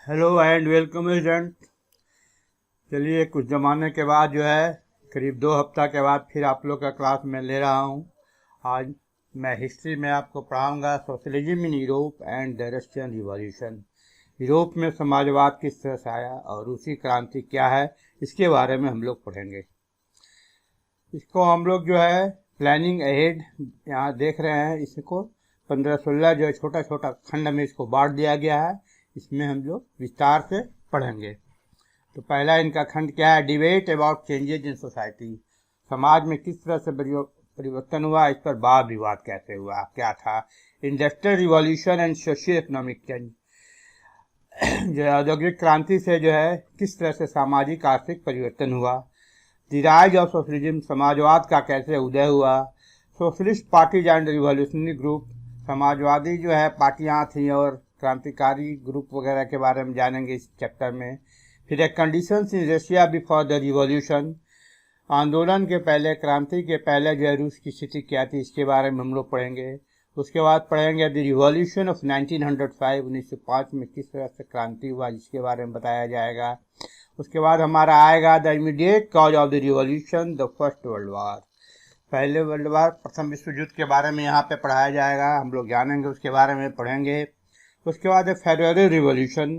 Hello and welcome student. चलिए, कुछ ज़माने के बाद करीब 2 हफ्ता के बाद फिर आप लोग का क्लास में ले रहा हूँ। आज मैं हिस्ट्री में आपको पढ़ाऊँगा socialism in Europe and the Russian revolution. Europe में समाजवाद किस तरह से आया और रूसी क्रांति क्या है, इसके बारे में हम लोग पढ़ेंगे। इसको हम लोग प्लानिंग अहेड यहाँ देख रहे हैं। इसको 15-16 छोटा छोटा खंड में इसको बांट दिया गया है। इसमें हम लोग विस्तार से पढ़ेंगे। तो पहला इनका खंड क्या है? Debate about changes in society. समाज में किस तरह से परिवर्तन हुआ, इस पर वाद विवाद कैसे हुआ, क्या था। Industrial revolution and socio economic change. औद्योगिक क्रांति से किस तरह से सामाजिक आर्थिक परिवर्तन हुआ। द राइज ऑफ सोशलिज्म, समाजवाद का कैसे उदय हुआ। Socialist parties and revolutionary group, Samajwadi पार्टियां थी और क्रांतिकारी ग्रुप वगैरह के बारे में जानेंगे इस चैप्टर में। फिर एक conditions in Russia before the revolution, आंदोलन के पहले, क्रांति के पहले रूस की स्थिति क्या थी, इसके बारे में हम लोग पढ़ेंगे। उसके बाद पढ़ेंगे द रिवॉल्यूशन ऑफ 1905, 1905 में किस तरह से क्रांति हुआ, जिसके बारे में बताया जाएगा। उसके बाद हमारा आएगा the immediate cause of the revolution, the first world war, पहले वर्ल्ड वार, प्रथम विश्व युद्ध के बारे में यहाँ पे पढ़ाया जाएगा। हम लोग जानेंगे, उसके बारे में पढ़ेंगे। उसके बाद फरवरी रिवॉल्यूशन,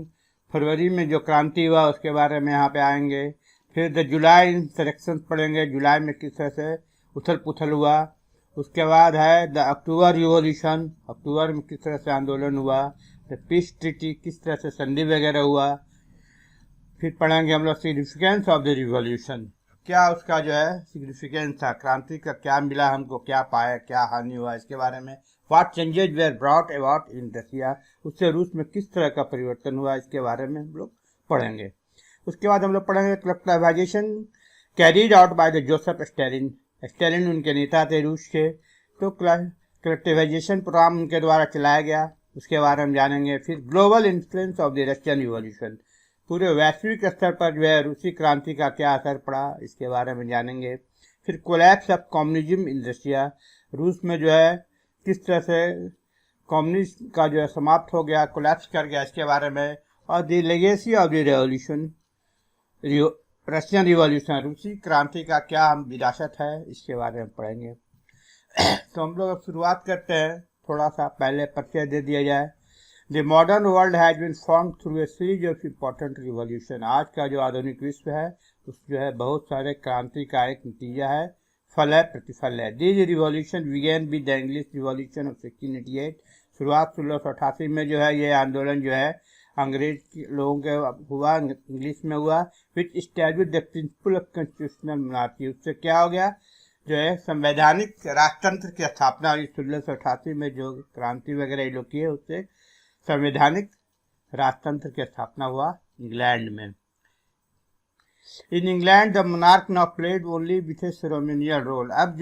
फरवरी में जो क्रांति हुआ उसके बारे में यहाँ पे आएंगे। फिर द जुलाई इंसरेक्शन पढ़ेंगे, जुलाई में किस तरह से उथल पुथल हुआ। उसके बाद है द अक्टूबर रिवॉल्यूशन, अक्टूबर में किस तरह से आंदोलन हुआ। द पीस ट्रीटी, किस तरह से संधि वगैरह हुआ। फिर पढ़ेंगे हम लोग सिग्निफिकेंस ऑफ द रिवॉल्यूशन, क्या उसका सिग्निफिकेंस था, क्रांति का क्या मिला हमको, क्या पाया, क्या हानि हुआ, इसके बारे में। What changes were brought about in Russia, उससे रूस में किस तरह का परिवर्तन हुआ, इसके बारे में हम लोग पढ़ेंगे। उसके बाद हम लोग पढ़ेंगे collectivisation carried out by the Joseph Stalin, Stalin उनके नेता थे रूस के, तो कलेक्टिवाइजेशन प्रोग्राम उनके द्वारा चलाया गया, उसके बारे में जानेंगे। फिर global influence of the Russian revolution, पूरे वैश्विक स्तर पर रूसी क्रांति का क्या असर पड़ा, इसके बारे में जानेंगे। फिर collapse of communism in Russia, रूस में किस तरह से कम्युनिज्म का समाप्त हो गया, कोलैप्स कर गया, इसके बारे में। और the legacy of the revolution, Russian revolution, रूसी क्रांति का क्या विरासत है, इसके बारे में पढ़ेंगे। तो हम लोग अब शुरुआत करते हैं। थोड़ा सा पहले परिचय दे दिया जाए। The modern world has been form through a series of important revolution, आज का जो आधुनिक विश्व है उस बहुत सारे क्रांति का एक नतीजा है, फल है, प्रतिफल है। This revolution began with the English revolution of 1688, शुरुआत 1688 में ये आंदोलन अंग्रेज के लोगों के हुआ, इंग्लिश में हुआ। Which established the principle of constitutional monarchy, उससे क्या हो गया, संवैधानिक राजतंत्र की स्थापना हुई। 1688 में जो क्रांति वगैरह ये लोग किए, उससे संवैधानिक राजतंत्र की स्थापना हुआ इंग्लैंड में। In England the monarch now played only with a ceremonial role, अब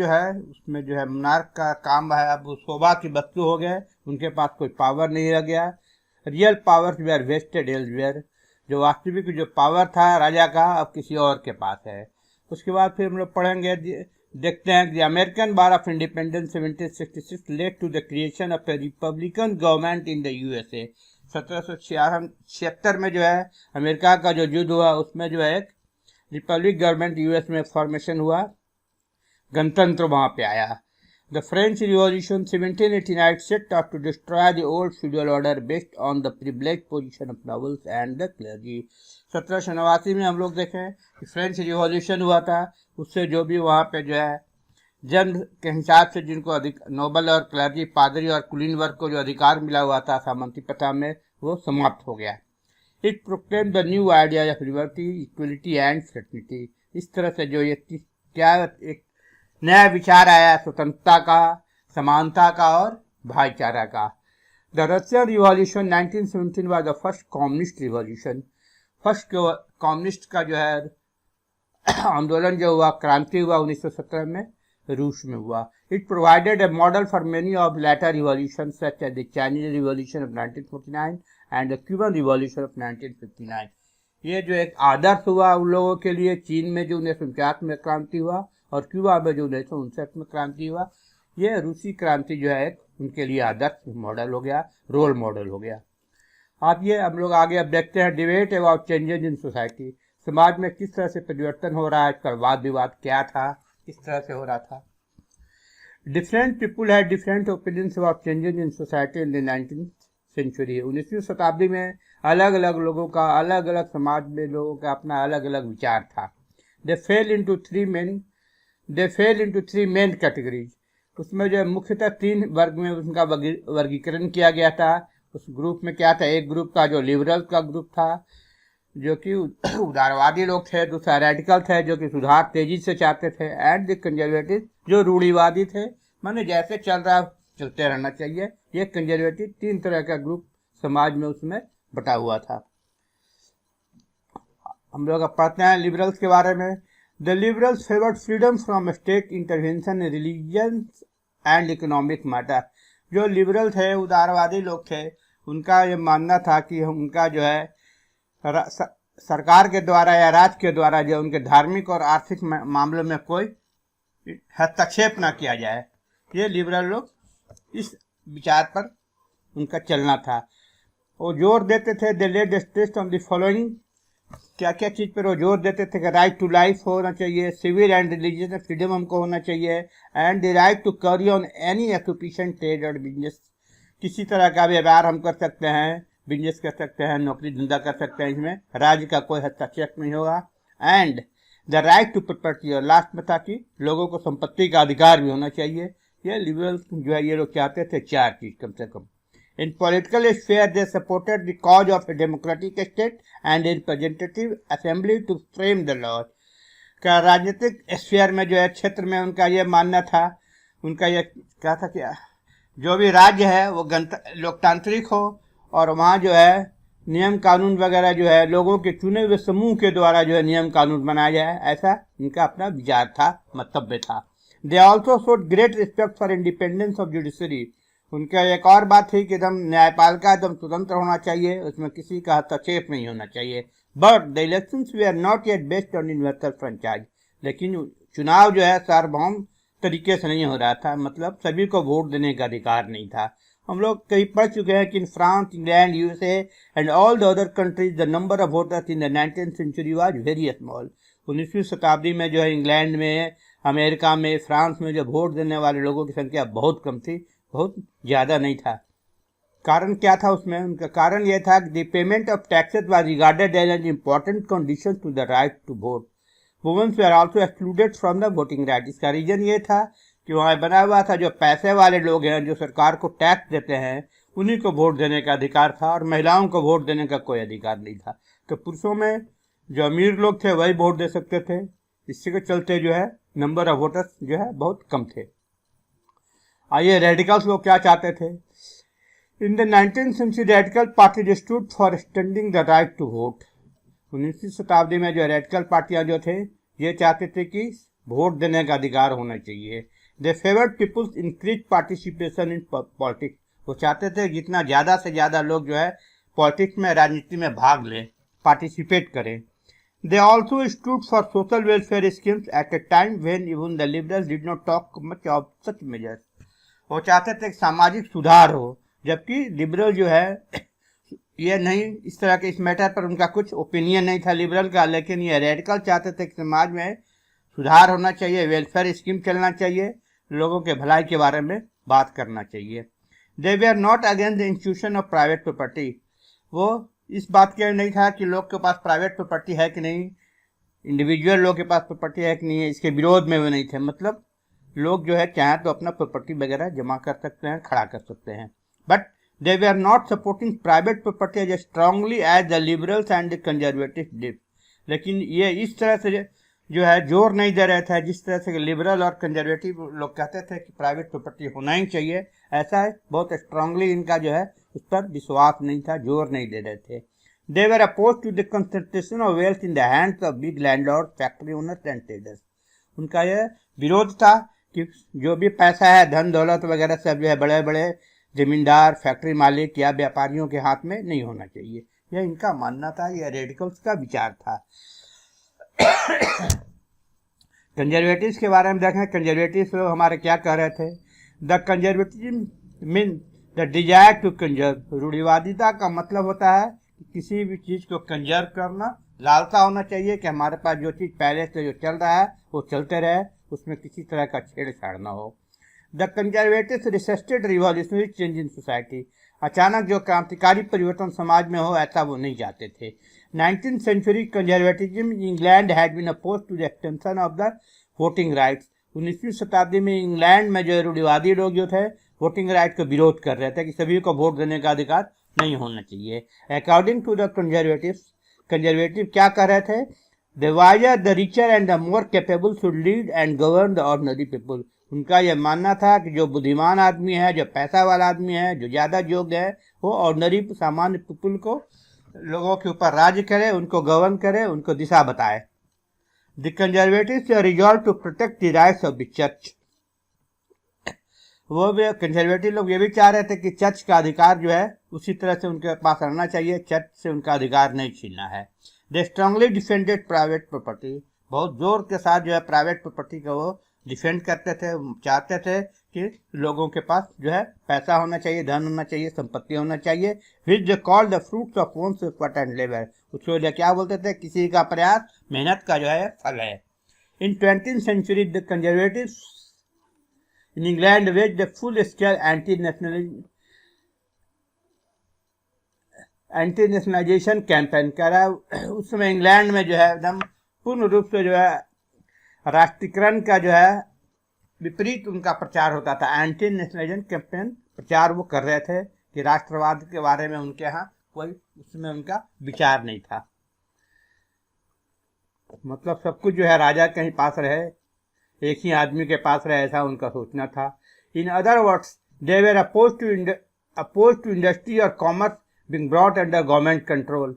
उसमें मोनार्क का काम है, अब वो शोभा की वस्तु हो गए, उनके पास कोई पावर नहीं रह गया। Real power were vested elsewhere, जो वास्तविक जो पावर था राजा का, अब किसी और के पास है। उसके बाद फिर हम लोग पढ़ेंगे, देखते हैं। The American war of independence 1766 led to the creation of a republican government in the USA, 1776 में अमेरिका का जो युद्ध हुआ, उसमें एक रिपब्लिक गवर्नमेंट यूएस में फॉर्मेशन हुआ, गणतंत्र वहां पे आया। The French revolution 1789 set out to destroy the old feudal order based on the privileged position of nobles and the clergy। 1789 में हम लोग देखें कि फ्रेंच रिवॉल्यूशन हुआ था, उससे जो भी वहाँ पे जन्म के हिसाब से जिनको अधिक नोबल और क्लर्जी, पादरी और कुलीन वर्ग को जो अधिकार मिला हुआ था सामंती प्रथा में, वो समाप्त हो गया। It proclaim the new idea of liberty, equality and fraternity, इस तरह से एक नया विचार आया, स्वतंत्रता का, समानता का और भाईचारा का। The Russian revolution 1917 was the first communist revolution, first communist का आंदोलन हुआ, क्रांति हुआ 1917 में रूस में हुआ। It provided a model for many of later revolution such as the Chinese revolution of 1949 and the Cuban revolution of 1959। ये एक आदर्श हुआ उन लोगों के लिए, चीन में जो 1949 में क्रांति हुआ और क्यूबा में जो 1959 में क्रांति हुआ, ये रूसी क्रांति एक उनके लिए आदर्श मॉडल हो गया, रोल मॉडल हो गया। आप ये हम लोग आगे अब देखते हैं debate about changes in society. समाज में किस तरह से परिवर्तन हो रहा है, इसका वाद विवाद क्या था, किस तरह से हो रहा था। डिफरेंट पीपुल है different opinions about changes in society in the 19th century. 19वीं शताब्दी में अलग अलग लोगों का, अलग अलग समाज में लोगों का अपना अलग अलग विचार था। They fell into three main categories. उसमें जो मुख्यतः 3 वर्ग में उनका वर्गीकरण किया गया था। उस ग्रुप में क्या था, एक ग्रुप था जो लिबरल का ग्रुप था, जो कि उदारवादी लोग थे। दूसरा रेडिकल थे, जो कि सुधार तेजी से चाहते थे। एंड द कंजर्वेटिव, जो रूढ़िवादी थे, माने जैसे चल रहा चलते रहना चाहिए। ये कंजर्वेटिव 3 तरह का ग्रुप समाज में उसमें बटा हुआ था। हम लोग अब पढ़ते हैं लिबरल्स के बारे में। The liberals favoured freedom from state intervention in religion and economic matter. जो लिबरल थे, उदारवादी लोग थे, उनका ये मानना था कि उनका जो है सरकार के द्वारा या राज्य के द्वारा जो उनके धार्मिक और आर्थिक मामलों में कोई हस्तक्षेप ना किया जाए। ये लिबरल लोग इस विचार पर उनका चलना था। वो जोर देते थे, they laid stress on the following. क्या क्या चीज़ पर वो जोर देते थे कि राइट टू लाइफ होना चाहिए, सिविल एंड रिलीजियस फ्रीडम हमको होना चाहिए, and the right to carry on any occupation, trade और बिजनेस। किसी तरह का व्यवहार हम कर सकते हैं, बिजनेस कर सकते हैं, नौकरी धंधा कर सकते हैं, इसमें राज्य का कोई हस्तक्षेप नहीं होगा। And the right to property, और लास्ट में था कि लोगों को संपत्ति का अधिकार भी होना चाहिए। ये लिबरल जो है ये लोग चाहते थे 4 चीज कम से कम। In political sphere they supported the cause of a democratic state and representative assembly to frame the law. का राजनीतिक स्फेयर में जो है क्षेत्र में उनका ये मानना था, उनका ये क्या था कि जो भी राज्य है वो लोकतांत्रिक हो और वहाँ जो है नियम कानून वगैरह जो है लोगों के चुने हुए समूह के द्वारा जो है नियम कानून बनाया जाए, ऐसा इनका अपना विचार था, मंतव्य था। They also showed great respect for independence of judiciary. उनका एक और बात थी कि एकदम न्यायपालिका एकदम स्वतंत्र होना चाहिए, उसमें किसी का हस्तक्षेप नहीं होना चाहिए। But the elections way are not yet based on universal franchise. लेकिन चुनाव जो है सार्वभौम तरीके से नहीं हो रहा था, मतलब सभी को वोट देने का अधिकार नहीं था। हम लोग कहीं पढ़ चुके हैं कि in France, England, USA and all the other countries the number of voters in the 19th century was very small. 19वीं शताब्दी में जो है इंग्लैंड में, अमेरिका में, फ्रांस में जो वोट देने वाले लोगों की संख्या बहुत कम थी, बहुत ज़्यादा नहीं था। कारण क्या था उसमें? उनका कारण यह था कि the payment of taxes was regarded as an important condition to the right to vote. Womens were also excluded from the voting right. इसका रीजन ये था कि वहाँ बना हुआ था जो पैसे वाले लोग हैं, जो सरकार को टैक्स देते हैं, उन्हीं को वोट देने का अधिकार था और महिलाओं को वोट देने का कोई अधिकार नहीं था। तो पुरुषों में जो अमीर लोग थे वही वोट दे सकते थे। इसी के चलते जो है नंबर ऑफ वोटर्स जो है बहुत कम थे। आइए रेडिकल्स लोग क्या चाहते थे? In the 19th century radical party stood for extending the right to vote. 19वीं शताब्दी में जो रेडिकल पार्टियां जो थे ये चाहते थे कि वोट देने का अधिकार होना चाहिए। They favoured people's increase participation in politics. वो चाहते थे जितना ज़्यादा से ज़्यादा लोग जो है पॉलिटिक्स में, राजनीति में भाग लें, पार्टिसिपेट करें। They also stood for social welfare schemes at a time when even the liberals did not talk much of such measures. वो चाहते थे कि सामाजिक सुधार हो, जबकि लिबरल जो है ये नहीं, इस तरह के इस मैटर पर उनका कुछ ओपिनियन नहीं था लिबरल का। लेकिन ये रेडिकल चाहते थे कि समाज में सुधार होना चाहिए, वेलफेयर स्कीम चलना चाहिए, लोगों के भलाई के बारे में बात करना चाहिए। They way are not against the institution of private property. वो इस बात के नहीं था कि लोग के पास प्राइवेट प्रॉपर्टी है कि नहीं, इंडिविजुअल लोग के पास प्रॉपर्टी है कि नहीं है, इसके विरोध में वो नहीं थे। मतलब लोग जो है चाहें तो अपना प्रॉपर्टी वगैरह जमा कर सकते हैं, खड़ा कर सकते हैं। But they way are not supporting private property as strongly as the liberals and the conservative did. लेकिन ये इस तरह से जो है जोर नहीं दे रहे थे जिस तरह से लिबरल और कंजर्वेटिव लोग कहते थे कि प्राइवेट प्रॉपर्टी होना ही चाहिए। ऐसा है, बहुत स्ट्रांगली इनका जो है उस पर विश्वास नहीं था, जोर नहीं दे रहे थे। They were oppose to the concentration of wealth in the hands of big landlord, factory owners and traders. उनका यह विरोध था कि जो भी पैसा है, धन दौलत वगैरह सब जो है बड़े बड़े जमींदार, फैक्ट्री मालिक या व्यापारियों के हाथ में नहीं होना चाहिए। यह इनका मानना था, यह रेडिकल्स का विचार था। कंजर्वेटिव्स के बारे में देखें, कंजर्वेटिव्स लोग हमारे क्या कह रहे थे? The conservative mean the desire to conserve, रूढ़िवादिता का मतलब होता है कि किसी भी चीज़ को कंजर्व करना, लालसा होना चाहिए कि हमारे पास जो चीज़ पहले से जो चल रहा है वो चलते रहे, उसमें किसी तरह का छेड़छाड़ ना हो। The conservative resisted revolutionary change in society, अचानक जो क्रांतिकारी परिवर्तन समाज में हो ऐसा वो नहीं चाहते थे। 19th century conservatism in England had been oppose to the extension of the voting rights, 19वीं शताब्दी में इंग्लैंड में जो रूढ़िवादी लोग जो थे वोटिंग राइट का विरोध कर रहे थे कि सभी को वोट देने का अधिकार नहीं होना चाहिए। अकॉर्डिंग टू द कंजर्वेटिव क्या कर रहे थे, the wiser the richer and the more capable should lead and govern the ordinary people. उनका यह मानना था कि जो बुद्धिमान आदमी है, जो पैसा वाला आदमी है, जो ज़्यादा योग्य है, वो ऑर्डिनरी सामान्य पीपल को, लोगों के ऊपर राज्य करे, उनको गवर्न करे, उनको दिशा बताए। The conservatives resolve to protect the rights of the church, वो भी कंजर्वेटिव लोग ये भी चाह रहे थे कि चर्च का अधिकार जो है उसी तरह से उनके पास रहना चाहिए, चर्च से उनका अधिकार नहीं छीनना है। दे स्ट्रांगली डिफेंडेड प्राइवेट प्रॉपर्टी, बहुत जोर के साथ जो है प्राइवेट प्रॉपर्टी को वो डिफेंड करते थे, चाहते थे कि लोगों के पास जो है पैसा होना चाहिए, धन होना चाहिए, संपत्ति होना चाहिए। Which they call the fruits of one's effort and labour, उसको क्या बोलते थे, किसी का प्रयास मेहनत का जो है फल है। In 20th century the conservatives in England waged a full-scale anti-nationalization campaign करा। उस समय इंग्लैंड में जो है एकदम पूर्ण रूप से जो है राष्ट्रीयकरण का जो है विपरीत उनका प्रचार होता था। एंटी नेशनलाइजेशन कैंपेन प्रचार वो कर रहे थे कि राष्ट्रवाद के बारे में उनके यहाँ कोई उसमें उनका विचार नहीं था, मतलब सब कुछ जो है राजा के ही पास रहे, एक ही आदमी के पास रहे, ऐसा उनका सोचना था। In other words they were oppose to industry और commerce being brought under government control.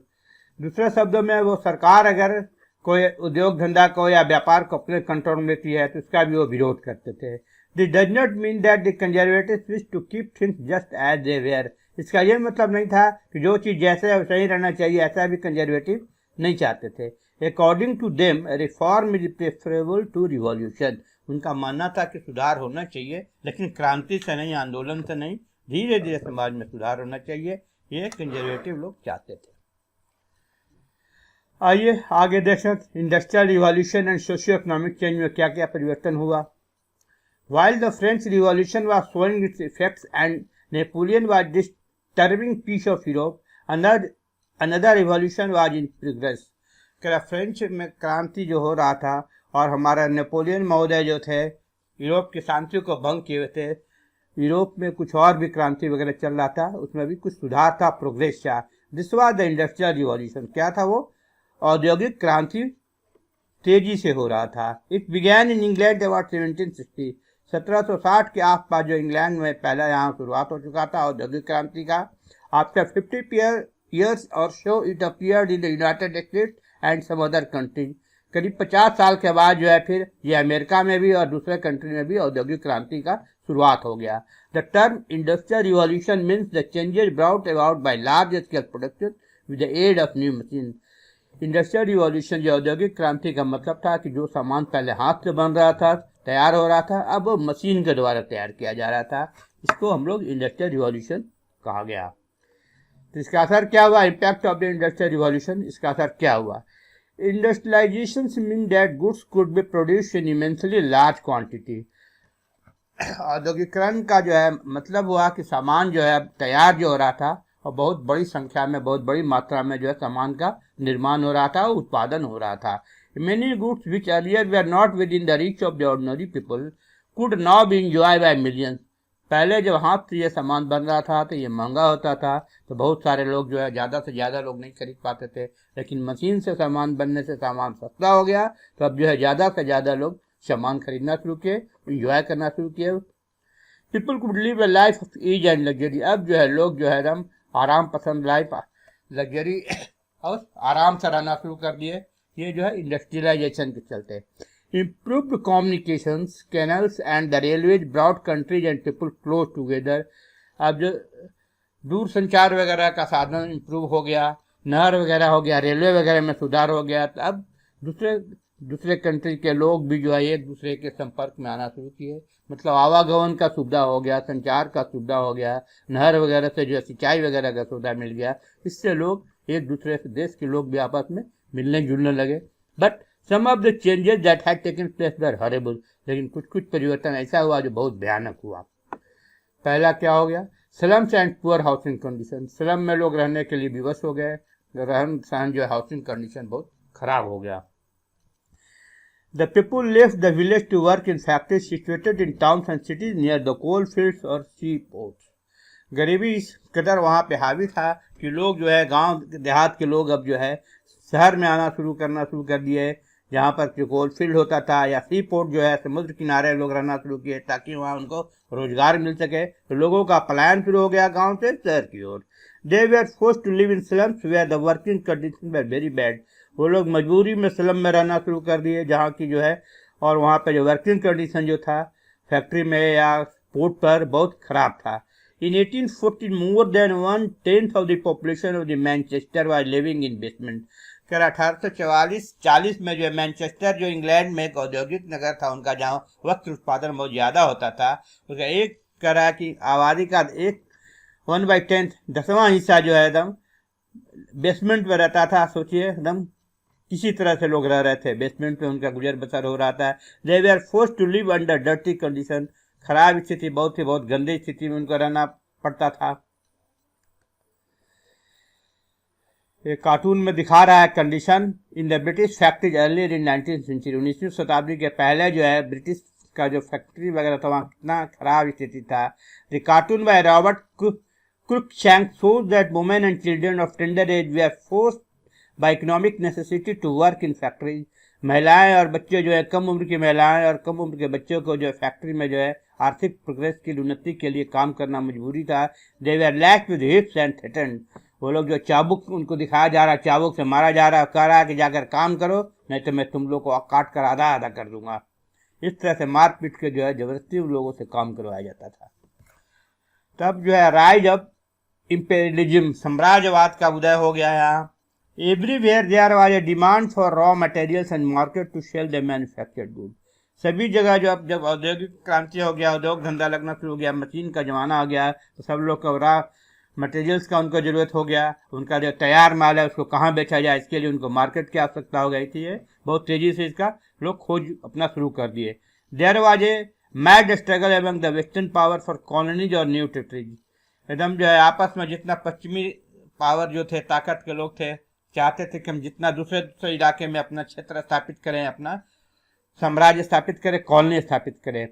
दूसरे शब्दों में वो सरकार अगर कोई उद्योग धंधा को या व्यापार को अपने कंट्रोल में लेती है तो उसका भी वो विरोध करते थे। This does not mean that the conservatives wish to keep things just as they were, इसका ये मतलब नहीं था कि जो चीज़ जैसे है वैसे ही रहना चाहिए, ऐसा भी कंजर्वेटिव नहीं चाहते थे। According to them reform is preferable to revolution, उनका मानना था कि सुधार होना चाहिए लेकिन क्रांति से नहीं, आंदोलन से नहीं, धीरे धीरे समाज में सुधार होना चाहिए, ये कंजर्वेटिव लोग चाहते थे। आइए आगे देखें industrial revolution and socio economic change में क्या क्या परिवर्तन हुआ। While the French revolution was showing its effects and Napoleon was disturbing peace of Europe, another revolution was in progress. French में क्रांति जो हो रहा था और हमारा नेपोलियन महोदय जो थे यूरोप की शांति को भंग किए हुए थे, यूरोप में कुछ और भी क्रांति वगैरह चल रहा था, उसमें भी कुछ सुधार था, प्रोग्रेस था। This was the industrial revolution, क्या था वो, औद्योगिक क्रांति तेजी से हो रहा था। It began in England about 1760, 1760 के आसपास जो इंग्लैंड में पहला यहाँ शुरुआत हो चुका था औद्योगिक क्रांति का। आफ्टर 50 years और so it appeared in the United States and some other countries, करीब 50 साल के बाद जो है फिर ये अमेरिका में भी और दूसरे कंट्री में भी औद्योगिक क्रांति का शुरुआत हो गया। The term industrial revolution means the changes brought about by large scale production with the aid of new machine. Industrial revolution जो औद्योगिक क्रांति का मतलब था कि जो सामान पहले हाथ से बन रहा था, तैयार हो रहा था, अब वो मशीन के द्वारा तैयार किया जा रहा था, इसको हम लोग इंडस्ट्रियल रिवॉल्यूशन कहा गया। तो इसका असर क्या हुआ, impact of the industrial revolution, इसका असर क्या हुआ। Industrialisation mean that goods could be produce in immensely large quantity. औद्योगिकरण का जो है मतलब हुआ कि सामान जो है तैयार जो हो रहा था और बहुत बड़ी संख्या में, बहुत बड़ी मात्रा में जो है सामान का निर्माण हो रहा था, उत्पादन हो रहा था। Many goods which earlier way are not within the reach of the ordinary people could now be enjoy by millions. पहले जब हाथ से ये सामान बन रहा था तो ये महंगा होता था, तो बहुत सारे लोग जो है ज़्यादा से ज़्यादा लोग नहीं खरीद पाते थे, लेकिन मशीन से सामान बनने से सामान सस्ता हो गया, तो अब जो है ज़्यादा से ज़्यादा लोग सामान खरीदना शुरू किए, इंजॉय करना शुरू किए। People could live a life of ease and luxury, अब जो है लोग जो है एकदम आराम पसंद लाइफ, लग्जरी और आराम से रहना शुरू कर दिए, ये जो है इंडस्ट्रियलाइजेशन के चलते। Improved communications, canals and the railways brought countries and people close together। अब जो दूर संचार वगैरह का साधन इम्प्रूव हो गया, नहर वगैरह हो गया, रेलवे वगैरह में सुधार हो गया, तो अब दूसरे दूसरे कंट्री के लोग भी जो है एक दूसरे के संपर्क में आना शुरू किए, मतलब आवागमन का सुविधा हो गया, संचार का सुविधा हो गया, नहर वगैरह से जो है सिंचाई वगैरह का सुविधा मिल गया। इससे लोग एक दूसरे से, देश के लोग भी आपस में मिलने जुलने लगे। But some of the changes that had taken place were horrible, लेकिन कुछ कुछ परिवर्तन ऐसा हुआ जो बहुत भयानक हुआ। पहला क्या हो गया? Slums and poor housing condition. Slum में लोग रहने के लिए विवश हो गए, रहन सहन जो है हाउसिंग कंडीशन बहुत खराब हो गया। The people left the village to work in factories situated in towns and cities near the coal fields or seaports. गरीबी इस कदर वहाँ पे हावी था कि लोग जो है गांव देहात के लोग अब जो है शहर में आना शुरू कर दिए, जहाँ पर कोल फील्ड होता था या सी पोर्ट जो है समुद्र किनारे लोग रहना शुरू किए ताकि वहाँ उनको रोजगार मिल सके। तो लोगों का पलायन शुरू हो गया गांव से शहर की ओर। They were forced to live in slums where the working condition were very bad. वो लोग मजबूरी में स्लम में रहना शुरू कर दिए जहाँ की जो है, और वहाँ पे जो वर्किंग कंडीशन जो था फैक्ट्री में या पोर्ट पर बहुत खराब था। In 1814, more than 1/10 of the population of the Manchester was living in basement. कर 1840 में जो मैनचेस्टर जो इंग्लैंड में एक औद्योगिक नगर था, उनका जहाँ वस्त्र उत्पादन बहुत ज़्यादा होता था, उसका एक करा की आबादी का 1/10 10वां हिस्सा जो है एकदम बेसमेंट में रहता था। सोचिए एकदम किसी तरह से लोग रह रहे थे, बेसमेंट में उनका गुजर बसर हो रहा था। They were forced to live under dirty condition. खराब स्थिति, बहुत गंदी स्थिति में उनको रहना पड़ता था। ये कार्टून में दिखा रहा है condition in the British factories earlier in 19th century. 19वीं शताब्दी के पहले जो है ब्रिटिश का जो फैक्ट्री वगैरह था वहाँ कितना खराब स्थिति था। The cartoon by Robert Cruikshank shows that women and children of tender age were forced by economic necessity to work in factories. महिलाएं और बच्चे जो है, कम उम्र की महिलाएं और कम उम्र के बच्चों को जो है फैक्ट्री में जो है आर्थिक प्रोग्रेस की उन्नति के लिए काम करना मजबूरी था। They were lashed with whips and threatened. वो लोग जो चाबुक उनको दिखाया जा रहा, चाबुक से मारा जा रहा, कह रहा है कि जाकर काम करो नहीं तो मैं तुम लोग को काट कर आधा आधा कर दूंगा। इस तरह से मार पीट के जो है जबरदस्ती उन लोगों से काम करवाया जाता था। तब जो है राइज ऑफ इंपेरियलिज्म, साम्राज्यवाद का उदय हो गया यहाँ। Everywhere there was a demand for raw materials and market to sell the manufactured good. सभी जगह जो अब जब औद्योगिक क्रांति हो गया, उद्योग धंधा लगना शुरू हो गया, मशीन का जमाना आ गया, तो सब लोग को रॉ मटेरियल्स का उनको ज़रूरत हो गया। उनका जो तैयार माल है उसको कहाँ बेचा जाए, इसके लिए उनको मार्केट की आवश्यकता हो गई थी। बहुत तेज़ी से इसका लोग खोज अपना शुरू कर दिए। There was a mad struggle among the western power for colonies और न्यू टेरिटरीज। एकदम जो है आपस में जितना पश्चिमी पावर जो थे, ताकत के लोग थे, चाहते थे कि हम जितना दूसरे इलाके में अपना क्षेत्र स्थापित करें, अपना साम्राज्य स्थापित करें, कॉलोनी स्थापित करें।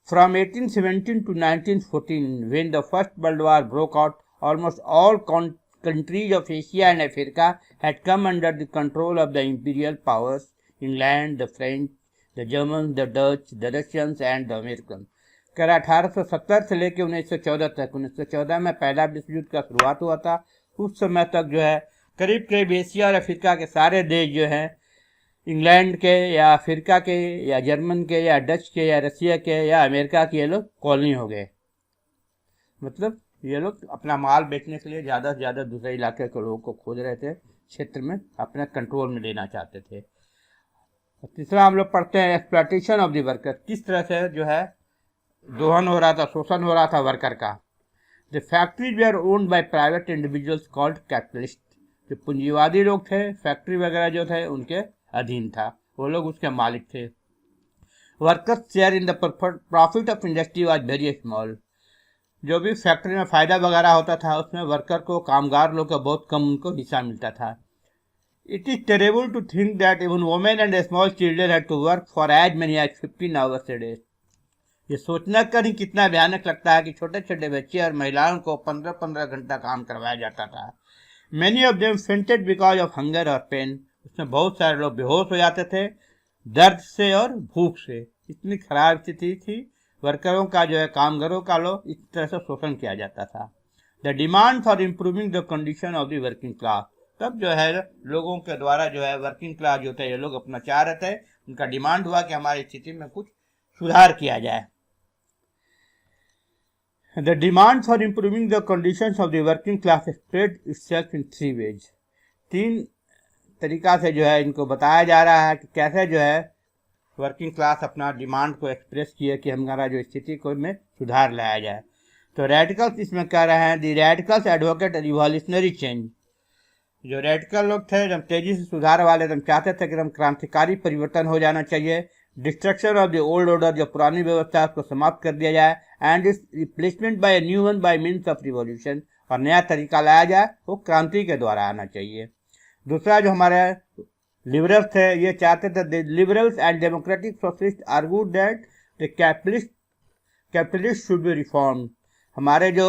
From 1817 to 1914, when the First World War broke out, almost all countries of Asia and Africa had come under the control of the imperial powers, England, the French, the Germans, the Dutch, the Russians and the Americans. कर 1870 से लेकर 1914 तक, 1914 में पहला विश्व युद्ध का शुरुआत हुआ था। उस समय तक जो है करीब करीब एशिया और अफ्रीका के सारे देश जो हैं इंग्लैंड के या अफ्रीका के या जर्मन के या डच के या रसिया के या अमेरिका के ये लोग कॉलोनी हो गए। मतलब ये लोग अपना माल बेचने के लिए ज़्यादा से ज़्यादा दूसरे इलाके के लोगों को खोज रहे थे, क्षेत्र में अपने कंट्रोल में लेना चाहते थे। तीसरा हम लोग पढ़ते हैं एक्सप्लॉयटेशन ऑफ द वर्कर। किस तरह से जो है दोहन हो रहा था, शोषण हो रहा था वर्कर का। The factories were owned by private individuals called capitalist. जो पूंजीवादी लोग थे, फैक्ट्री वगैरह जो थे उनके अधीन था, वो लोग उसके मालिक थे। Workers share in the profit of industry was very small. जो भी फैक्ट्री में फ़ायदा वगैरह होता था उसमें वर्कर को, कामगार लोग को बहुत कम उनको हिस्सा मिलता था। It is terrible to think that even women and small children had to work for as many as 15 hours a day. ये सोचना कर ही कितना भयानक लगता है कि छोटे छोटे बच्चे और महिलाओं को 15-15 घंटा काम करवाया जाता था। Many of them fainted because of hunger और पेन। उसमें बहुत सारे लोग बेहोश हो जाते थे दर्द से और भूख से। इतनी खराब स्थिति थी वर्करों का, जो है कामगारों का लोग इस तरह से शोषण किया जाता था। The demand for improving the condition of the working class. तब जो है लोगों के द्वारा जो है वर्किंग क्लास जो थे, ये लोग अपना चाह रहे थे, उनका डिमांड हुआ कि हमारी स्थिति में कुछ सुधार किया जाए। The demand for improving the conditions of the working class spread itself in 3 ways. 3 तरीका से जो है इनको बताया जा रहा है कि कैसे जो है वर्किंग क्लास अपना डिमांड को एक्सप्रेस किए कि हमारा जो स्थिति को में सुधार लाया जाए। तो रेडिकल्स इसमें कह रहे हैं, दी रेडिकल्स एडवोकेट रिवॉल्यूशनरी चेंज। जो रेडिकल लोग थे एकदम तेजी से सुधार वाले एकदम चाहते थे कि एकदम क्रांतिकारी परिवर्तन हो जाना चाहिए। Destruction of the old order, जो पुरानी व्यवस्था है उसको समाप्त कर दिया जाए, एंड इस replacement bye new one by means of revolution, और नया तरीका लाया जाए वो क्रांति के द्वारा आना चाहिए। दूसरा जो हमारे लिबरल्स थे ये चाहते थे, the liberals and democratic socialist argued that the capitalist should be reform. हमारे जो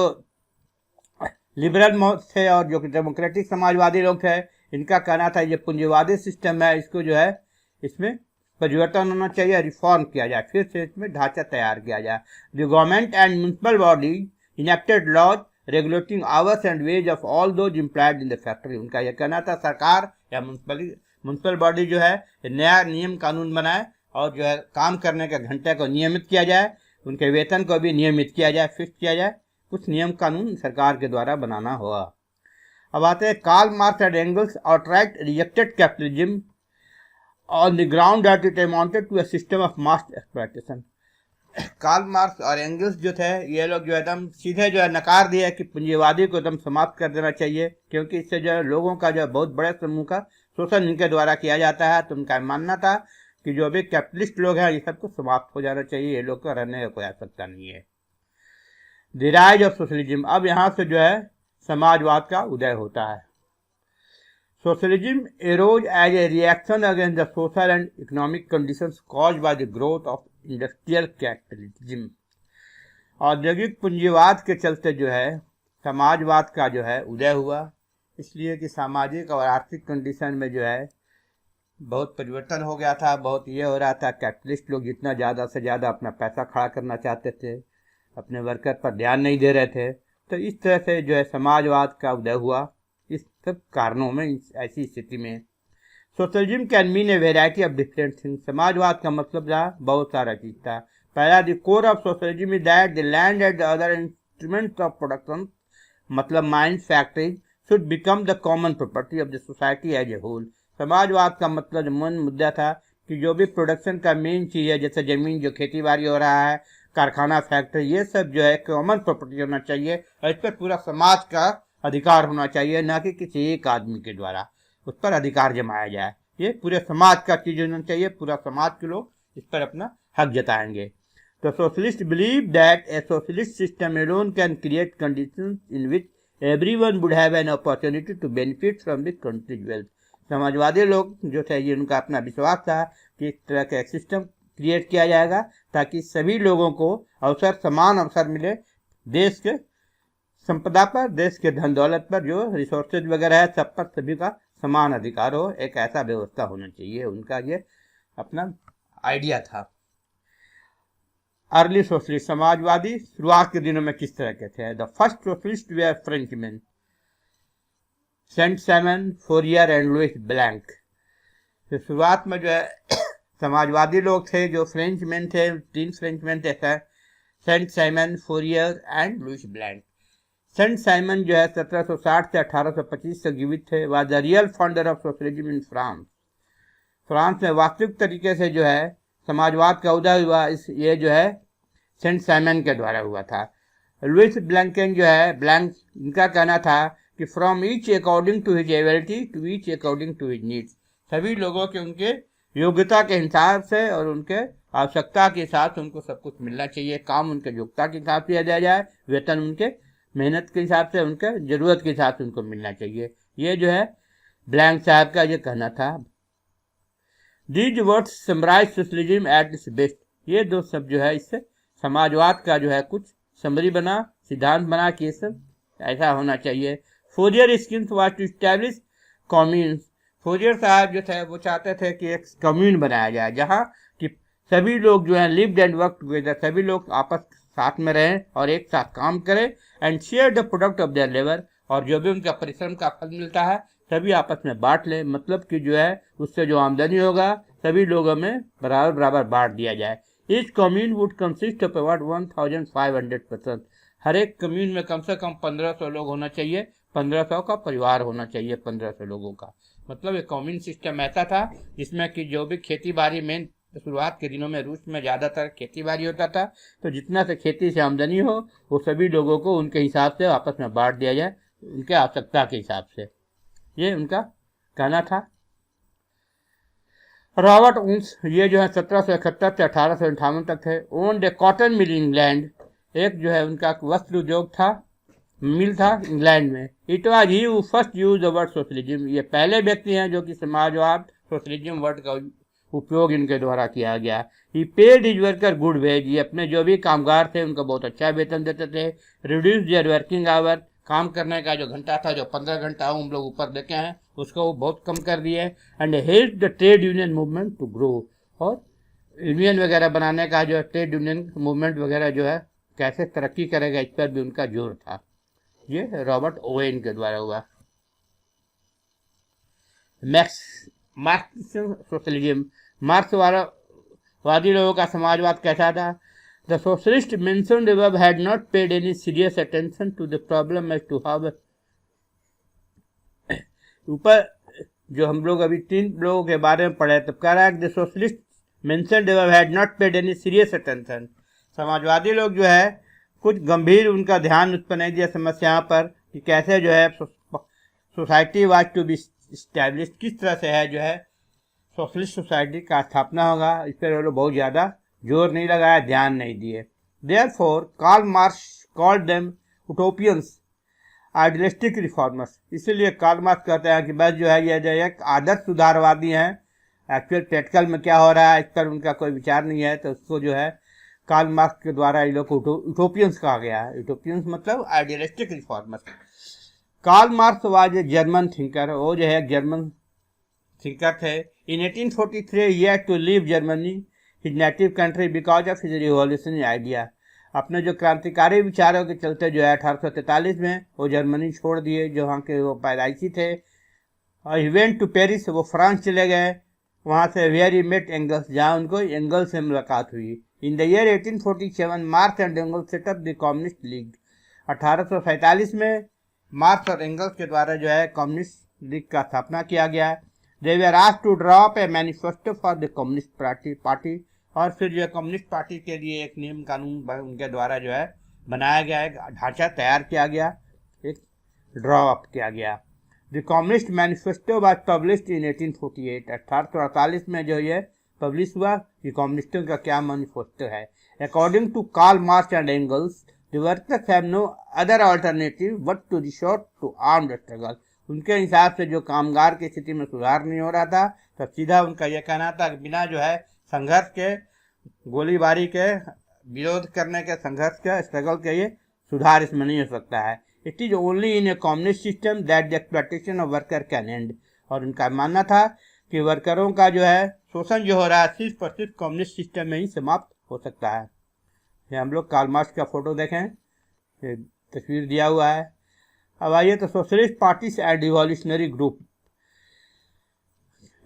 लिबरल थे और जो डेमोक्रेटिक समाजवादी लोग थे इनका कहना था ये पूंजीवादी सिस्टम है, इसको जो है इसमें परिवर्तन होना चाहिए, रिफॉर्म किया जाए, फिर से इसमें ढांचा तैयार किया जाए। The government and municipal body enacted laws regulating hours and wage of all those employed in the factory. उनका यह कहना था सरकार या म्यूनसिपल बॉडी जो है नया नियम कानून बनाए और जो है काम करने के घंटे को नियमित किया जाए, उनके वेतन को भी नियमित किया जाए, फिक्स किया जाए, कुछ नियम कानून सरकार के द्वारा बनाना होगा। अब आते हैं Karl Marx and Engels outright rejected capitalism on the ground that it amounted to a system of mass exploitation. Karl Marx और एंगल्स जो थे ये लोग जो एकदम सीधे जो है नकार दिया कि पूंजीवादी को एकदम समाप्त कर देना चाहिए, क्योंकि इससे जो है लोगों का जो है बहुत बड़े समूह का शोषण इनके द्वारा किया जाता है। तो उनका मानना था कि जो भी कैपिटलिस्ट लोग हैं ये सबको समाप्त हो जाना चाहिए, ये लोग को रहने का कोई आवश्यकता नहीं है। द राइज ऑफ सोशलिज्म, अब यहाँ से जो है समाजवाद का उदय होता है। Socialism arose as a reaction against the social and economic conditions caused by the growth of industrial capitalism. औद्योगिक पूंजीवाद के चलते जो है समाजवाद का जो है उदय हुआ, इसलिए कि सामाजिक और आर्थिक कंडीशन में जो है बहुत परिवर्तन हो गया था, बहुत ये हो रहा था, कैपिटलिस्ट लोग जितना ज़्यादा से ज़्यादा अपना पैसा खड़ा करना चाहते थे, अपने वर्कर पर ध्यान नहीं दे रहे थे। तो इस तरह से जो है समाजवाद का उदय हुआ, इस सब कारणों में ऐसी स्थिति में। Socialism can mean a variety of different things. समाजवाद का मतलब था बहुत सारा चीज़ था। पहला, the core of socialism is that the land and the other instruments of production, मतलब mines, factories, should become the common property of the society as a whole. समाजवाद का मतलब मूल मुद्दा था कि जो भी प्रोडक्शन का मेन चीज़ है, जैसे ज़मीन, जो खेती बाड़ी हो रहा है, कारखाना, फैक्ट्री, ये सब जो है कॉमन प्रॉपर्टी होना चाहिए और इस पर पूरा समाज का अधिकार होना चाहिए, न कि किसी एक आदमी के द्वारा उस पर अधिकार जमाया जाए। ये पूरे समाज का चीज़ होना चाहिए, पूरा समाज के लोग इस पर अपना हक जताएंगे। तो socialist believe that a socialist system alone can create conditions in which everyone would have an opportunity to benefit from the country's wealth. समाजवादी लोग जो थे ये उनका अपना विश्वास था कि इस तरह का एक सिस्टम क्रिएट किया जाएगा ताकि सभी लोगों को समान अवसर मिले, देश के संपदा पर, देश के धन दौलत पर, जो रिसोर्सेज वगैरह है सब पर सभी का समान अधिकार हो। एक ऐसा व्यवस्था होना चाहिए, उनका ये अपना आइडिया था। अर्ली सोशलिस्ट, समाजवादी शुरुआत के दिनों में किस तरह के थे? The first socialist were Frenchmen, Saint Simon, Fourier and Louis Blanc. तो शुरुआत में जो है समाजवादी लोग थे जो फ्रेंचमैन थे, 3 फ्रेंचमैन थे, Saint Simon, Fourier and Louis Blanc. Saint Simon जो है 1760 से 1825 तक जीवित थे। वह the real founder of socialism in France. France में वास्तविक तरीके से जो है समाजवाद का उदय हुआ, ये जो है सेंट साइमन के द्वारा हुआ था। लुइस ब्लैंकेन जो है, ब्लैंक, इनका कहना था कि from each according to his ability to each according to his needs. सभी लोगों के उनके योग्यता के हिसाब से और उनके आवश्यकता के साथ उनको सब कुछ मिलना चाहिए। काम उनके योग्यता के हिसाब से दिया जाए, वेतन उनके मेहनत के हिसाब से, उनके जरूरत के हिसाब से उनको मिलना चाहिए। ये जो है ब्लैंक साहब का ये कहना था। These words summarise socialism at its best. ये दो सब जो है इससे समाजवाद का जो है कुछ समरी बना, सिद्धांत बना कि ये सब ऐसा होना चाहिए। Fourier schemes was to establish communes. Fourier साहब जो थे वो चाहते थे कि एक कम्यून बनाया जाए जहाँ कि सभी लोग जो है लिव्ड एंड वर्क टुगेदर, सभी लोग आपस साथ में रहें और एक साथ काम करें, and share the product of their labour, और जो भी उनका परिश्रम का फल मिलता है सभी आपस में बांट लें। मतलब कि जो है उससे जो आमदनी होगा सभी लोगों में बराबर बराबर बांट दिया जाए। Each commune would consist of about 1500 person. हर एक कम्यून में कम से कम 1500 लोग होना चाहिए, 1500 का परिवार होना चाहिए, 1500 लोगों का। मतलब एक कम्युनिस्ट सिस्टम ऐसा था जिसमें कि जो भी खेती बाड़ी में शुरुआत के दिनों में रूस में ज़्यादातर खेती बाड़ी होता था, तो जितना से खेती से आमदनी हो वो सभी लोगों को उनके हिसाब से आपस में बांट दिया जाए, उनके आवश्यकता के हिसाब से। ये उनका कहना था। रॉबर्ट ऊंस, ये जो है 1771 से 1858 तक थे। ओन्ड ए कॉटन मिल इंग्लैंड, एक जो है उनका वस्त्र उद्योग था, मिल था इंग्लैंड में। It was he who first use the word socialism, ये पहले व्यक्ति हैं जो कि समाजवाद सोशलिज्म वर्ड का उपयोग इनके द्वारा किया गया। He paid his worker good wage, ये अपने जो भी कामगार थे उनको बहुत अच्छा वेतन देते थे। रिड्यूस देयर वर्किंग आवर, काम करने का जो घंटा था, जो 15 घंटा हम लोग ऊपर देखे हैं, उसको वो बहुत कम कर दिए। And help the trade union movement to grow, और यूनियन वगैरह बनाने का जो ट्रेड यूनियन मूवमेंट वगैरह जो है कैसे तरक्की करेगा, इस पर भी उनका जोर था। ये रॉबर्ट ओवेन के द्वारा हुआ। मार्क्सिज्म सोशलिज्म, मार्क्सवादी लोगों का समाजवाद कैसा था? The socialist mentioned above had not paid any serious attention to the problem as to how, ऊपर जो हम लोग अभी 3 लोगों के बारे में पढ़े, तब कह रहा है कि the socialist mentioned above had not paid any serious attention, Samajwadi लोग जो है कुछ गंभीर उनका ध्यान उत्पन्न नहीं दिया समस्या पर कि कैसे जो है society was to be establish, किस तरह से है जो है सोशलिस्ट सोसाइटी का स्थापना होगा, इस पर वो लोग बहुत ज़्यादा जोर नहीं लगाया, ध्यान नहीं दिए। Therefore Karl Marx called them utopians idealistic reformers, इसीलिए कार्ल मार्क्स कहते हैं कि बस जो है ये जो एक आदर्श सुधारवादी हैं, एक्चुअल प्रैक्टिकल में क्या हो रहा है इस पर उनका कोई विचार नहीं है, तो उसको जो है कार्ल मार्क्स के द्वारा इन लोग को यूटोपियंस कहा गया है। यूटोपियंस मतलब idealistic reformers. Karl Marx was a German thinker, वो जो है जर्मन थिंकर थे। In 1843 he had to leave Germany his native country because of his revolutionary idea, अपने जो क्रांतिकारी विचारों के चलते जो है 1843 में वो जर्मनी छोड़ दिए, जो वहाँ के वो पैदाइशी थे। और ही वेंट टू पेरिस, वो फ्रांस चले गए, वहाँ से वेयर ही मेट एंगल्स, जहाँ उनको एंगल्स से मुलाकात हुई। In the year 1847 marks and angles set up the communist league, 1847 में मार्क्स और एंगल्स के द्वारा जो है कम्युनिस्ट लीग का स्थापना किया गया। They were asked to draw up a manifesto for the communist party, और फिर जो है कम्युनिस्ट पार्टी के लिए एक नियम कानून उनके द्वारा जो है बनाया गया, एक ढांचा तैयार किया गया, एक ड्रॉ अप किया गया। The communist manifesto was published in 1848, 1848 में जो ये पब्लिश हुआ कि कम्युनिस्टों का क्या मैनिफेस्टो है। According to Karl Marx and Engels, the workers have no other alternative but to resort to armed struggle, उनके हिसाब से जो कामगार की स्थिति में सुधार नहीं हो रहा था, तब सीधा उनका यह कहना था कि बिना जो है संघर्ष के, गोलीबारी के, विरोध करने के, संघर्ष के, स्ट्रगल के, ये सुधार इसमें नहीं हो सकता है। It is only in A communist system that the exploitation of worker can and, और उनका मानना था कि वर्करों का जो है शोषण जो हो रहा है सिर्फ और सिर्फ कम्युनिस्ट सिस्टम में ही समाप्त हो सकता है। ये हम लोग कार्ल मार्क्स का फोटो देखें, ये तस्वीर दिया हुआ है। अब आइए तो socialist parties and revolutionary group.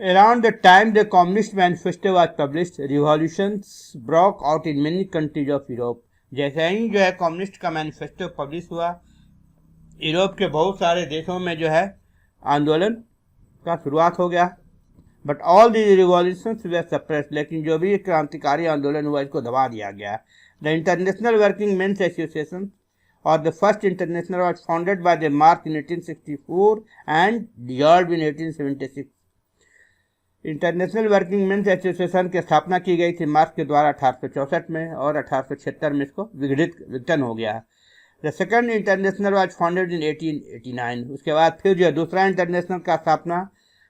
Around the time the Communist Manifesto was published, revolutions broke out in many countries of Europe. जैसे ही जो है कम्युनिस्ट का मैनिफेस्टो पब्लिश हुआ, यूरोप के बहुत सारे देशों में जो है आंदोलन का शुरुआत हो गया। But all the revolutions were suppressed, लेकिन जो भी क्रांतिकारी आंदोलन हुआ इसको दबा दिया गया। The international working men's association और the first international was founded by the Marx in 1864 and dissolved in 1876। International working men's association की स्थापना की गई थी मार्क्स के द्वारा 1864 में, और 1876 में इसको विघटन हो गया। The second international was founded in 1889। उसके बाद फिर जो दूसरा इंटरनेशनल का स्थापना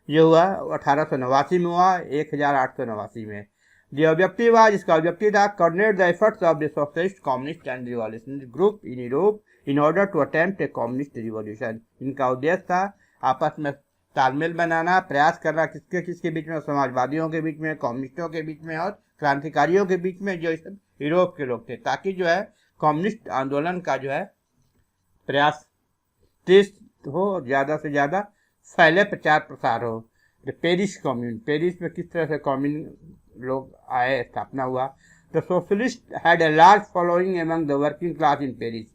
जो हुआ 1889 में हुआ, 1889 में। द ऑब्जेक्टिव आज, इसका ऑब्जेक्टिव था coordinate the efforts of the socialist communist and revolutionary group in Europe in order to attempt a communist revolution. इनका उद्देश्य था आपस में तालमेल बनाना, प्रयास करना किसके बीच में, समाजवादियों के बीच में, कम्युनिस्टों के बीच में और क्रांतिकारियों के बीच में, जो यूरोप के लोग थे, ताकि जो है कम्युनिस्ट आंदोलन का जो है प्रयास तेज हो, ज़्यादा से ज़्यादा फैले, प्रचार प्रसार हो। पेरिस कम्यून, पेरिस में किस तरह से कम्यून लोग आए, स्थापना हुआ। The socialist had a large following among the working class in Paris.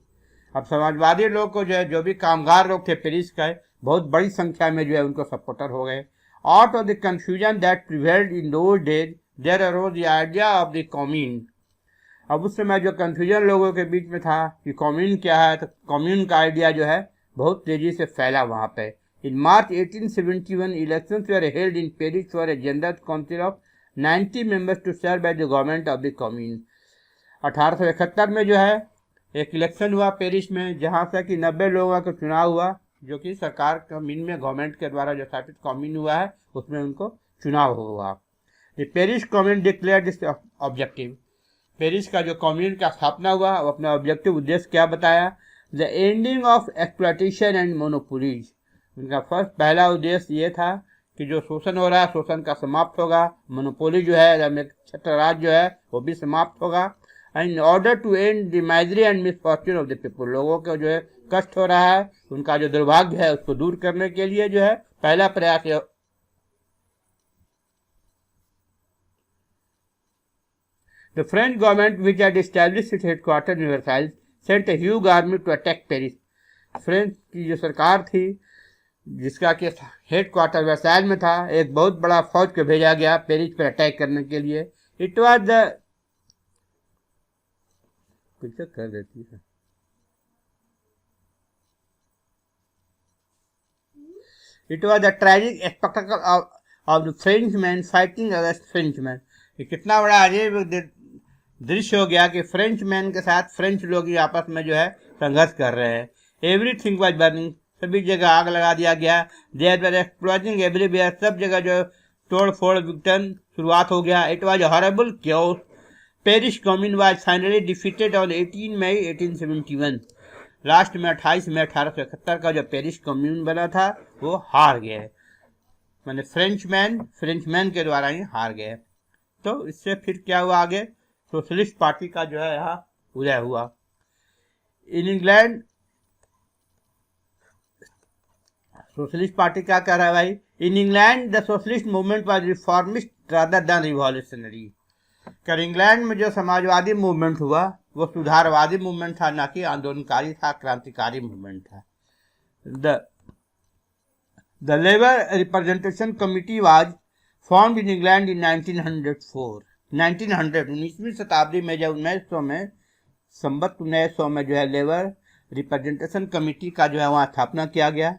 अब समाजवादी लोग को जो है, जो भी कामगार लोग थे पेरिस का, बहुत बड़ी संख्या में जो है उनको सपोर्टर हो गए। Out of the confusion that prevailed in those days there arose the idea of the commune. अब उस समय जो कन्फ्यूजन लोगों के बीच में था कि कॉम्यून क्या है, तो कॉम्यून का आइडिया जो है बहुत तेजी से फैला वहाँ पे। In March 1871 elections were held in Paris for a general council of 90 members to serve as the government of the commune. 1871 में जो है एक इलेक्शन हुआ पेरिस में, जहाँ से कि 90 लोगों का चुनाव हुआ, जो कि सरकार कॉम्यून में गवर्नमेंट के द्वारा जो स्थापित कॉम्यून हुआ है उसमें उनको चुनाव हुआ। The Paris commune declare this objective. Paris का जो कॉम्यून का स्थापना हुआ वो अपना ऑब्जेक्टिव उद्देश्य क्या बताया? The ending of exploitation and monopolies. उनका पहला उद्देश्य ये था कि जो शोषण हो रहा है शोषण का समाप्त होगा, मोनोपोली जो है छत्र राज जो है वो भी समाप्त होगा। And in order to end the misery and misfortune of the people, लोगों को जो है कष्ट हो रहा है, उनका जो दुर्भाग्य है उसको दूर करने के लिए जो है पहला प्रयास The French government, which had established its headquarters in Versailles, sent a huge army to attack Paris. French की जो सरकार थी जिसका कि हेडक्वार्टर वर्साइल में था, एक बहुत बड़ा फौज को भेजा गया पेरिस पर अटैक करने के लिए। इट वाज द कुछ कर देती है it was the tragic spectacle of the Frenchman fighting against Frenchman. ये कितना बड़ा अजीब दृश्य हो गया कि फ्रेंच मैन के साथ फ्रेंच लोग ही आपस में जो है संघर्ष कर रहे हैं। एवरीथिंग वाज बर्निंग, सभी जगह आग लगा दिया गया। देयर वर एक्सप्लोजिंग एवरीवेयर, सब जगह जो तोड़ फोड़ विघटन शुरुआत हो गया। It was horrible chaos. Paris commune was finally defeated on 18 May 1871। Last में 28 मई 1871 का जो पेरिस कॉम्यून बना था वो हार गए, मैंने फ्रेंचमैन के द्वारा ही हार गए। तो इससे फिर क्या हुआ आगे? सोशलिस्ट पार्टी का जो है यहाँ उदय हुआ। इन इंग्लैंड सोशलिस्ट पार्टी क्या कह रहा है भाई? इन England the socialist movement was reformist rather than revolutionary. कर इंग्लैंड में जो समाजवादी मूवमेंट हुआ वो सुधारवादी मूवमेंट था, ना कि आंदोलनकारी था, क्रांतिकारी मूवमेंट था। The labour representation committee was formed in England in 1904। 1900 शताब्दी में जब 1900 में संबत 1900 में जो है लेबर रिप्रेजेंटेशन कमिटी का जो है वहाँ स्थापना किया गया।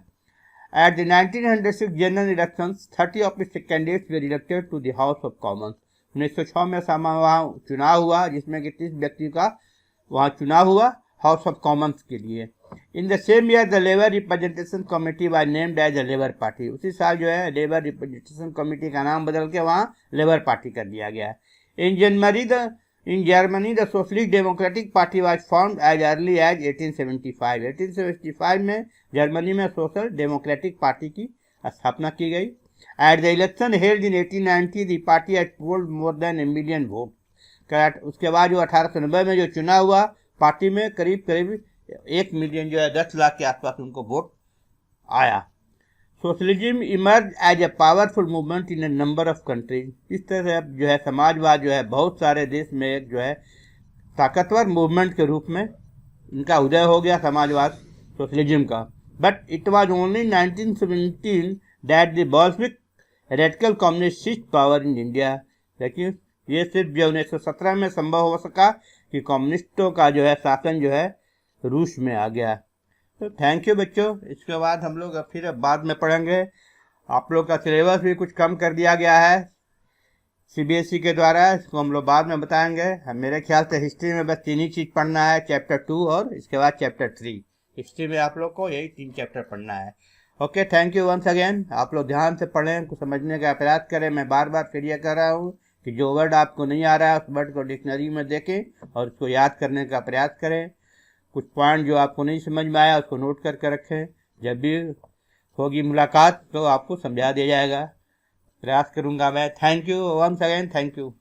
At the 1906 general elections 30 of its candidates were elected to the house of commons. 1906 में वहाँ चुनाव हुआ जिसमें कि 30 व्यक्ति का वहाँ चुनाव हुआ हाउस ऑफ कॉमन्स के लिए। In the same year the labour representation committee was named as the labour party. उसी साल जो है लेबर रिप्रेजेंटेशन कमेटी का नाम बदल के वहाँ लेबर पार्टी कर दिया गया। In Germany the socialist democratic party was formed as early as 1875। 1875 में जर्मनी में सोशल डेमोक्रेटिक पार्टी की स्थापना की गई। At the election held in 1890 the party had polled more than 1 million vote. उसके बाद जो 1890 में जो चुनाव हुआ पार्टी में करीब 1 मिलियन जो है 10 लाख के आसपास उनको वोट आया। Socialism emerge as a powerful movement in a number of countries. इस तरह से जो है समाजवाद जो है बहुत सारे देश में एक जो है ताकतवर मूवमेंट के रूप में इनका उदय हो गया समाजवाद सोशलिज्म का। But it was only 1917 that the Bolshevik radical communist seized power in India. लेकिन ये सिर्फ जो 1917 में संभव हो सका कि कम्युनिस्टों का जो है शासन जो है रूस में आ गया। तो थैंक यू बच्चों। इसके बाद हम लोग फिर बाद में पढ़ेंगे। आप लोग का सिलेबस भी कुछ कम कर दिया गया है सीबीएसई के द्वारा, इसको हम लोग बाद में बताएंगे। मेरे ख्याल से हिस्ट्री में बस 3 ही चीज़ पढ़ना है, चैप्टर 2 और इसके बाद चैप्टर 3। हिस्ट्री में आप लोग को यही 3 चैप्टर पढ़ना है। Okay, thank you once again. आप लोग ध्यान से पढ़ें, कुछ समझने का प्रयास करें। मैं बार बार फिर यह कर रहा हूँ कि जो वर्ड आपको नहीं आ रहा है उस वर्ड को डिक्शनरी में देखें और उसको याद करने का प्रयास करें। कुछ पॉइंट जो आपको नहीं समझ में आया उसको नोट करके रखें। जब भी होगी मुलाकात तो आपको समझा दिया जाएगा, प्रयास करूंगा मैं। Thank you once again, thank you.